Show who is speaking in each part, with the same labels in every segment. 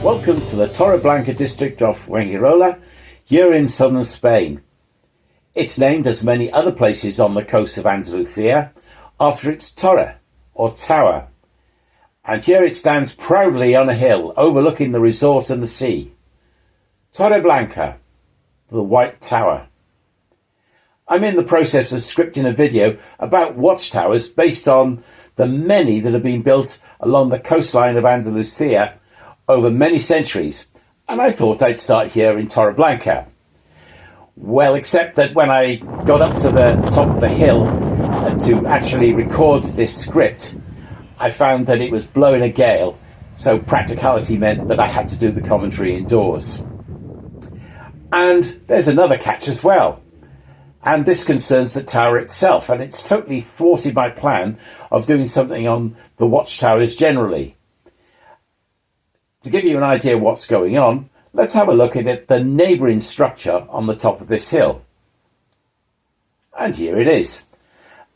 Speaker 1: Welcome to the Torre Blanca district of Fuengirola, here in southern Spain. It's named, as many other places on the coast of Andalusia, after its torre, or tower. And here it stands proudly on a hill overlooking the resort and the sea. Torre Blanca, the White Tower. I'm in the process of scripting a video about watchtowers based on the many that have been built along the coastline of Andalusia over many centuries, and I thought I'd start here in Torre Blanca. Well, except that when I got up to the top of the hill to actually record this script, I found that it was blowing a gale, so practicality meant that I had to do the commentary indoors. And there's another catch as well. And this concerns the tower itself, and it's totally thwarted my plan of doing something on the watchtowers generally. To give you an idea of what's going on, let's have a look at the neighbouring structure on the top of this hill. And here it is.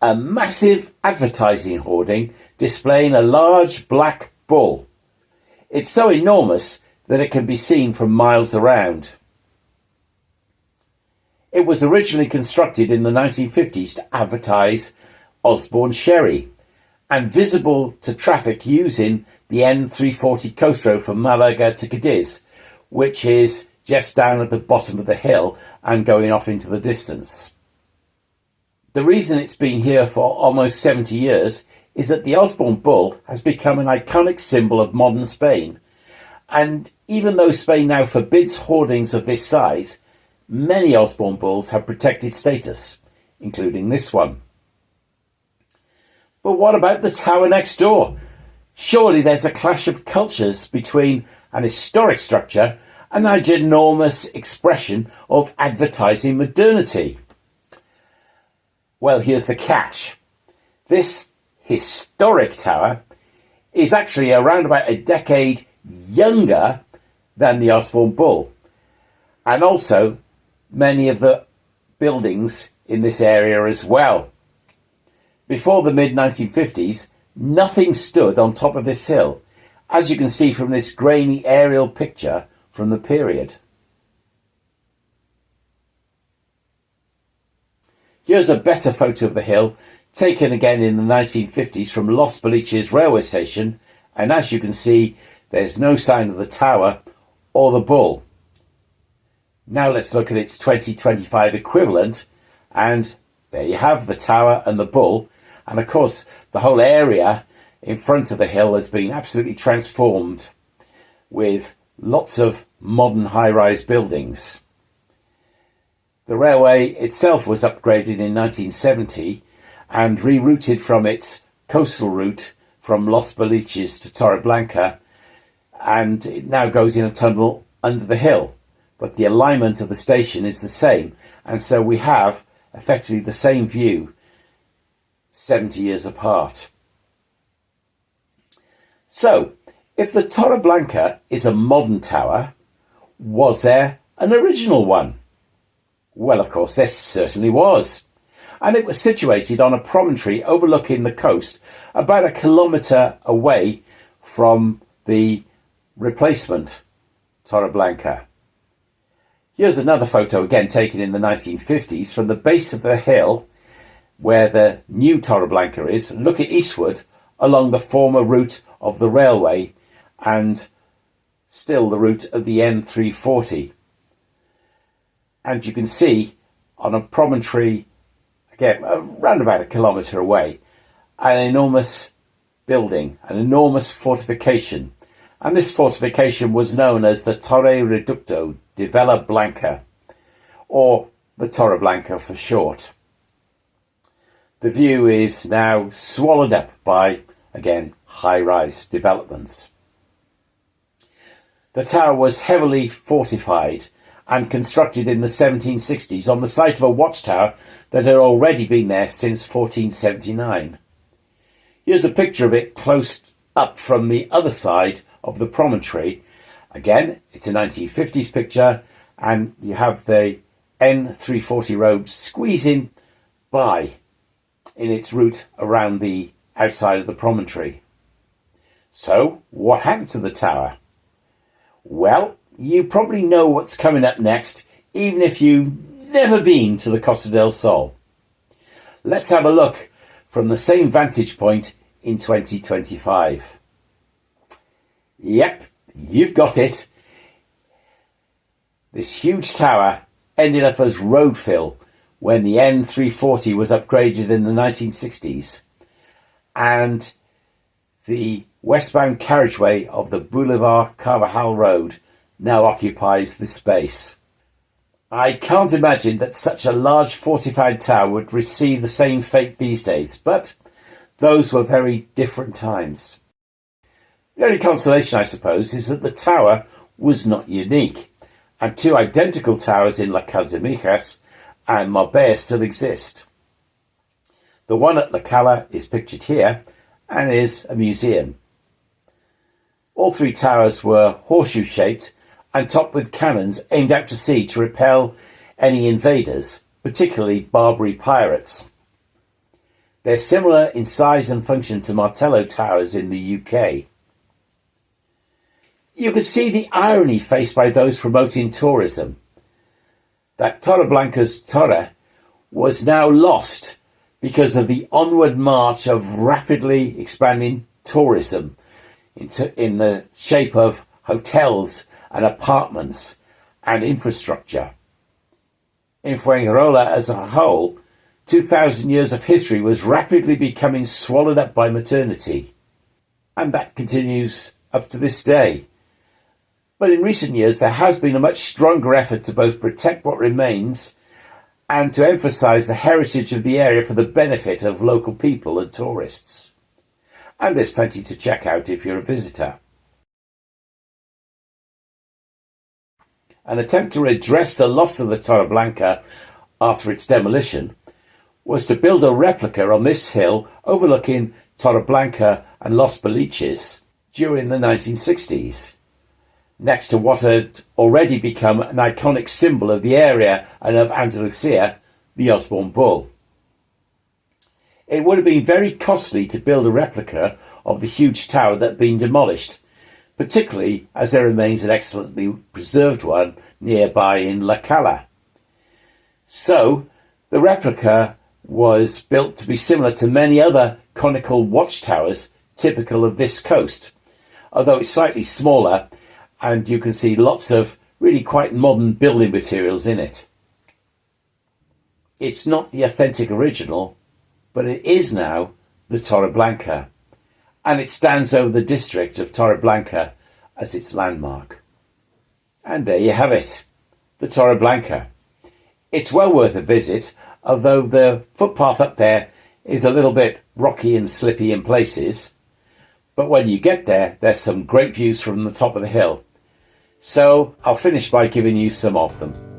Speaker 1: A massive advertising hoarding displaying a large black bull. It's so enormous that it can be seen from miles around. It was originally constructed in the 1950s to advertise Osborne Sherry and visible to traffic using the N340 coast road from Malaga to Cadiz, which is just down at the bottom of the hill and going off into the distance. The reason it's been here for almost 70 years is that the Osborne Bull has become an iconic symbol of modern Spain. And even though Spain now forbids hoardings of this size, many Osborne Bulls have protected status, including this one. But what about the tower next door? Surely there's a clash of cultures between an historic structure and a ginormous expression of advertising modernity. Well, here's the catch. This historic tower is actually around about a decade younger than the Osborne Bull, and also many of the buildings in this area as well. Before the mid-1950s, nothing stood on top of this hill, as you can see from this grainy aerial picture from the period. Here's a better photo of the hill, taken again in the 1950s from Los Boliches railway station, and as you can see, there's no sign of the tower or the bull. Now let's look at its 2025 equivalent, and there you have the tower and the bull, and of course the whole area in front of the hill has been absolutely transformed with lots of modern high-rise buildings. The railway itself was upgraded in 1970 and rerouted from its coastal route from Los Boliches to Torre Blanca, and it now goes in a tunnel under the hill. But the alignment of the station is the same, and so we have effectively the same view 70 years apart. So, if the Torre Blanca is a modern tower, was there an original one? Well, of course, there certainly was. And it was situated on a promontory overlooking the coast about a kilometre away from the replacement Torre Blanca. Here's another photo, again taken in the 1950s, from the base of the hill where the new Torre Blanca is, looking eastward along the former route of the railway and still the route of the N340. And you can see on a promontory, again, around about a kilometre away, an enormous building, an enormous fortification. And this fortification was known as the Torre Reducto de Vela Blanca, or the Torre Blanca for short. The view is now swallowed up by, again, high-rise developments. The tower was heavily fortified and constructed in the 1760s on the site of a watchtower that had already been there since 1479. Here's a picture of it close up from the other side of the promontory. Again, it's a 1950s picture, and you have the N340 road squeezing by in its route around the outside of the promontory. So, what happened to the tower? Well, you probably know what's coming up next, even if you've never been to the Costa del Sol. Let's have a look from the same vantage point in 2025. Yep, you've got it. This huge tower ended up as road fill when the N340 was upgraded in the 1960s, and the westbound carriageway of the Boulevard Carvajal Road now occupies the space. I can't imagine that such a large fortified tower would receive the same fate these days, but those were very different times. The only consolation, I suppose, is that the tower was not unique, and two identical towers in La Cala de Mijas and Marbella still exist. The one at La Cala is pictured here and is a museum. All three towers were horseshoe-shaped and topped with cannons aimed out to sea to repel any invaders, particularly Barbary pirates. They're similar in size and function to Martello towers in the UK. You could see the irony faced by those promoting tourism. That Torre Blanca's torre was now lost because of the onward march of rapidly expanding tourism in the shape of hotels and apartments and infrastructure. In Fuengirola as a whole, 2,000 years of history was rapidly becoming swallowed up by modernity. And that continues up to this day. But in recent years, there has been a much stronger effort to both protect what remains and to emphasise the heritage of the area for the benefit of local people and tourists. And there's plenty to check out if you're a visitor. An attempt to redress the loss of the Torre Blanca after its demolition was to build a replica on this hill overlooking Torre Blanca and Los Boliches during the 1960s, next to what had already become an iconic symbol of the area and of Andalusia, the Osborne Bull. It would have been very costly to build a replica of the huge tower that had been demolished, particularly as there remains an excellently preserved one nearby in La Cala. So, the replica was built to be similar to many other conical watchtowers typical of this coast, although it's slightly smaller and you can see lots of really quite modern building materials in it. It's not the authentic original, but it is now the Torre Blanca, and it stands over the district of Torre Blanca as its landmark. And there you have it, the Torre Blanca. It's well worth a visit, although the footpath up there is a little bit rocky and slippy in places. But when you get there, there's some great views from the top of the hill. So I'll finish by giving you some of them.